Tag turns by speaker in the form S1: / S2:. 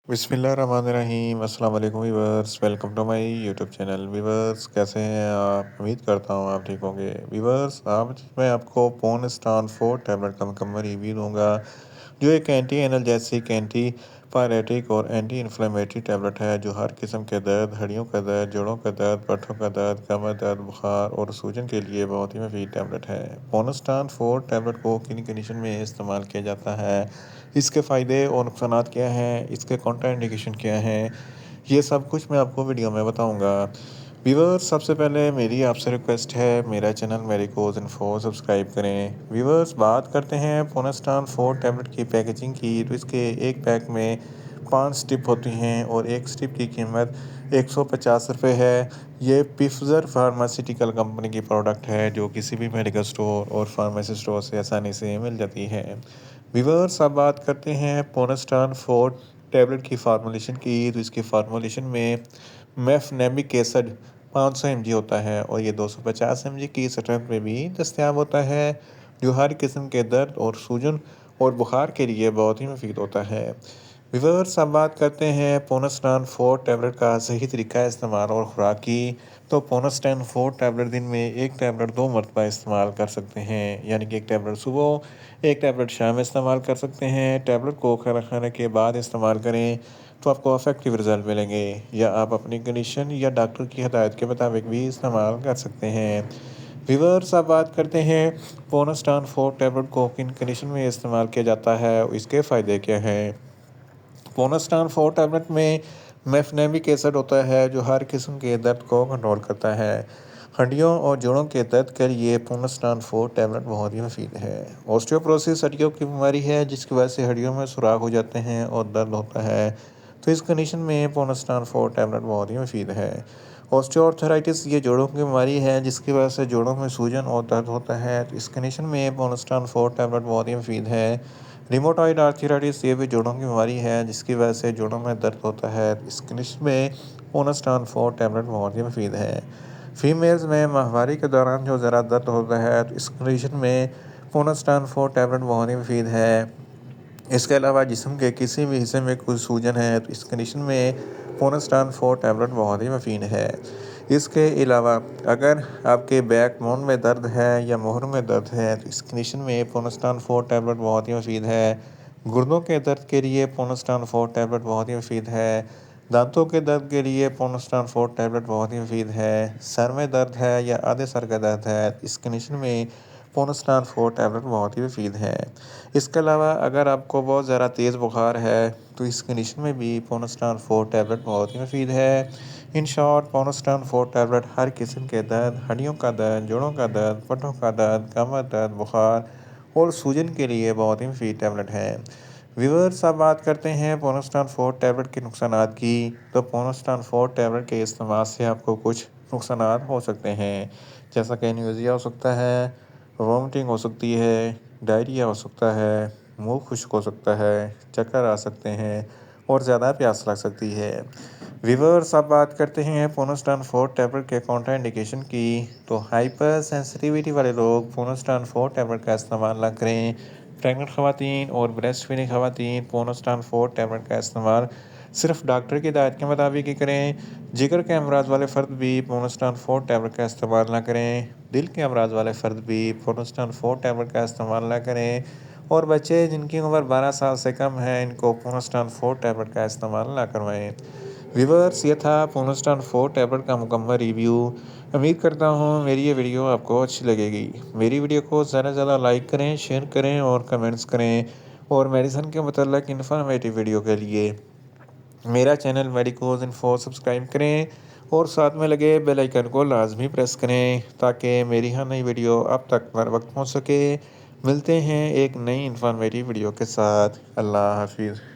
S1: बिस्मिल्लाहिर्रहमानिर्रहीम। अस्सलाम वालेकुम viewers, welcome to my YouTube channel. Viewers, कैसे हैं आप? उम्मीद करता हूँ आप ठीक होंगे। व्यूअर्स, आज मैं आपको पोनस्टान 4 टैबलेट का मुकम्मल रिव्यू दूंगा, जो एक एंटी एनल्जेसिक, एंटी पायरेटिक और एंटी इन्फ्लेमेटरी टैबलेट है, जो हर किस्म के दर्द, हड्डियों का दर्द, जोड़ों का दर्द, पट्टों का दर्द, कमर दर्द, बुखार और सूजन के लिए बहुत ही मुफीद टैबलेट है। पोनस्टान 4 टैबलेट को किन कंडीशन में इस्तेमाल किया जाता है, इसके फ़ायदे और नुकसानात क्या हैं, इसके कॉन्ट्रा इंडिकेशन क्या हैं, ये सब कुछ मैं आपको वीडियो में बताऊंगा। व्यूअर्स, सबसे पहले मेरी आपसे रिक्वेस्ट है, मेरा चैनल मेडिकोज इन्फो सब्सक्राइब करें। व्यूअर्स, बात करते हैं पोनास्टान 4 टैबलेट की पैकेजिंग की, तो इसके एक पैक में 5 स्ट्रिप होती हैं और एक स्ट्रिप की कीमत 150 रुपये है। ये पिफजर फार्मास्यूटिकल कंपनी की प्रोडक्ट है, जो किसी भी मेडिकल स्टोर और फार्मेसी स्टोर से आसानी से मिल जाती है। व्यूअर्स, अब बात करते हैं पोनास्टान 4 टैबलेट की फार्मूलेशन की, तो इसकी फार्मूलेशन में मेफनेमिक एसिड 500 mg होता है और ये 250 mg की स्ट्रेंथ में भी दस्तयाब होता है, जो हर किस्म के दर्द और सूजन और बुखार के लिए बहुत ही मुफीद होता है। व्यूअर्स, अब बात करते हैं पोनास्टान 4 टैबलेट का सही तरीका इस्तेमाल और खुराक की। तो पोनास्टान 4 टैबलेट दिन में एक टैबलेट 2 मरतबा इस्तेमाल कर सकते हैं, यानी कि एक टैबलेट सुबह, एक टैबलेट शाम में इस्तेमाल कर सकते हैं। टैबलेट को खाना खाने के बाद इस्तेमाल करें तो आपको अफेक्टिव रिजल्ट मिलेंगे, या आप अपनी कंडीशन या डॉक्टर की हदायत के मुताबिक भी इस्तेमाल कर सकते हैं। व्यूअर्स, अब बात करते हैं पोनास्टान 4 टैबलेट को किन कंडीशन में इस्तेमाल किया जाता है, इसके फ़ायदे क्या हैं। पोनास्टान 4 टैबलेट में मेफनेमिक एसिड होता है, जो हर किस्म के दर्द को कंट्रोल करता है। हड्डियों और जोड़ों के दर्द के लिए पोनास्टान 4 टैबलेट बहुत ही मुफीद है। ऑस्टियोपोरोसिस हड्डियों की बीमारी है, जिसकी वजह से हड्डियों में सुराख हो जाते हैं और दर्द होता है, तो इस कंडीशन में पोनास्टान 4 टैबलेट बहुत ही मुफीद है। ऑस्टियोआर्थराइटिस, ये जोड़ों की बीमारी है, जिसकी वजह से जोड़ों में सूजन और दर्द होता है, तो इस कंडीशन में पोनास्टान 4 टैबलेट बहुत ही मुफीद है। रिमोटॉइड आर्थराइटिस, ये भी जोड़ों की बीमारी है, जिसकी वजह से जोड़ों में दर्द होता है, तो इस कंडीशन में पोनास्टान 4 टैबलेट बहुत ही मुफीद है। फीमेल्स में माहवारी के दौरान जो ज़रा दर्द होता है, तो इस कंडीशन में पोनास्टान 4 टैबलेट बहुत ही मुफीद है। इसके अलावा जिस्म के किसी भी हिस्से में कुछ सूजन है, तो इस कंडीशन में पोनास्टान 4 टैबलेट बहुत ही मुफीद है। इसके अलावा अगर आपके बैक बोन में दर्द है या मोहर में दर्द है, तो इस कंडीशन में पोनास्टान 4 टैबलेट बहुत ही मुफीद है। गुर्दों के दर्द के लिए पोनास्टान 4 टैबलेट बहुत ही मुफीद है। दांतों के दर्द के लिए पोनास्टान 4 टैबलेट बहुत ही मुफीद है। सर में दर्द है या आधे सर का दर्द है, तो इस कंडीशन में पोनास्टान 4 टैबलेट बहुत ही मुफीद है। इसके अलावा अगर आपको बहुत ज़्यादा तेज़ बुखार है, तो इस कंडीशन में भी पोनास्टान 4 टैबलेट बहुत ही मुफीद है। इन शॉर्ट, पोनास्टान 4 टैबलेट हर किस्म के दर्द, हड्डियों का दर्द, जोड़ों का दर्द, पट्टों का दर्द, कमर दर्द, बुखार और सूजन के लिए बहुत ही मुफीद टैबलेट है। व्यूअर्स, अब बात करते हैं पोनास्टान 4 टैबलेट के नुकसानात की। तो पोनास्टान 4 टैबलेट के इस्तेमाल से आपको कुछ नुकसानात हो सकते हैं, जैसा कि एनीमिया हो सकता है, वॉमिटिंग हो सकती है, डायरिया हो सकता है, मुंह खुश्क हो सकता है, चक्कर आ सकते हैं और ज़्यादा प्यास लग सकती है। व्यूअर्स, अब बात करते हैं पोनास्टान 4 टैबलेट के कॉन्ट्रा इंडिकेशन की। तो हाइपर सेंसिटिविटी वाले लोग पोनास्टान 4 टैबलेट का इस्तेमाल ना करें। प्रेग्नेंट खवातीन और ब्रेस्ट फीडिंग खवातीन पोनास्टान 4 टैबलेट का इस्तेमाल सिर्फ डॉक्टर की हिदायत के मुताबिक ही करें। जिगर के अमराज वाले फ़र्द भी पोनास्टान 4 टैबलेट का इस्तेमाल ना करें। दिल के अमराज वाले फ़र्द भी पोनास्टान 4 टैबलेट का इस्तेमाल ना करें। और बच्चे जिनकी उम्र 12 साल से कम है, इनको पोनास्टान 4 टैबलेट का इस्तेमाल ना करवाएं। व्यूअर्स, ये था पोनास्टान 4 टैबलेट का मुकम्मल रिव्यू। उम्मीद करता हूँ मेरी ये वीडियो आपको अच्छी लगेगी। मेरी वीडियो को ज़्यादा से ज़्यादा लाइक करें, शेयर करें और कमेंट्स करें। और मेडिसिन के मतलब इन्फॉर्मेटिव वीडियो के लिए मेरा चैनल मेडिकोज इन्फो सब्सक्राइब करें और साथ में लगे बेल आइकन को लाजमी प्रेस करें, ताकि मेरी हर नई वीडियो आप तक हर वक्त पहुंच सके। मिलते हैं एक नई इन्फॉर्मेटिव वीडियो के साथ। अल्लाह हाफिज़।